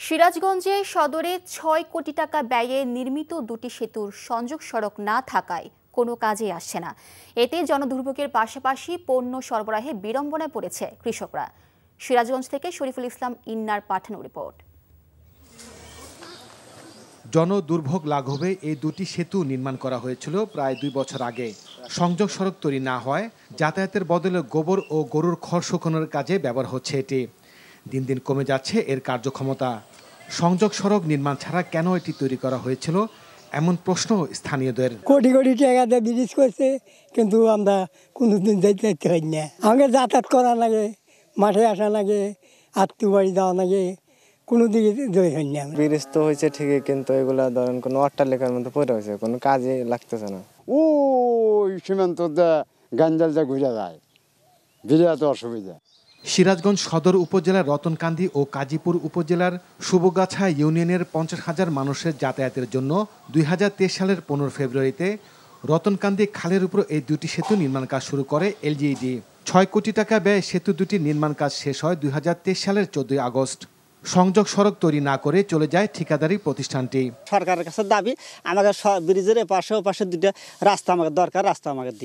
সিরাজগঞ্জে সদরে ৬ কোটি টাকা ব্যয়ে নির্মিত দুটি সেতুর সংযোগ সড়ক না থাকায় কোনো কাজে আসছে না। এতে জনদুর্ভোগের পাশাপাশি পণ্য সরবরাহে বিড়ম্বনায় পড়েছে কৃষকরা। সিরাজগঞ্জ থেকে শরীফুল ইসলাম ইন্নার পাঠানো রিপোর্ট। জনদুর্ভোগ লাঘবে এই দুটি সেতু নির্মাণ করা হয়েছিল প্রায় ২ বছর আগে। সংযোগ সড়ক তৈরি না হওয়ায় যাতায়াতের বদলে গোবর ও গরুর খড় শুকানোর কাজে ব্যবহার হচ্ছে এটি। দিন দিন কমে যাচ্ছে এর কার্যক্ষমতা। সংযোগ সড়ক নির্মাণ ছাড়া কেন এটি তৈরি করা হয়েছিল এমন প্রশ্ন স্থানীয়দের। কোটি কোটি টাকা দিয়ে ব্রিজ করছে, কিন্তু আমরা কোনোদিন যাইতে পারি না। আমাকে যাতায়াত করা লাগে, মাঠে আসা লাগে, আত্মীয় বাড়ি যাওয়া লাগে, কোনো দিকে জয় হয় না। ব্রিজ তো হয়েছে ঠিকই, কিন্তু এগুলা ধরেন কোনো অট্টালিকার মধ্যে পড়ে হয়েছে, কোনো কাজে লাগতেছে না। ওই সীমান্ত গাঞ্জাল যা ঘুরে যায়, বিরাট অসুবিধা। সিরাজগঞ্জ সদর উপজেলার রতনকান্দি ও কাজীপুর উপজেলার শুভগাছা ইউনিয়নের 50,000 মানুষের যাতায়াতের জন্য 2023 সালের 15 ফেব্রুয়ারিতে রতনকান্দি খালের উপর এই দুটি সেতু নির্মাণ কাজ শুরু করে এলজিইডি। 6 কোটি টাকা ব্যয়ে সেতু দুটি নির্মাণ কাজ শেষ হয় 2023 সালের 14 আগস্ট। সংযোগ সড়ক তৈরি না করে চলে যায় ঠিকাদারি প্রতিষ্ঠানটি। সরকারের কাছে দাবি, আমাকে ব্রিজের পাশে দুটো রাস্তা আমাকে দরকার, রাস্তা আমাকে দিই।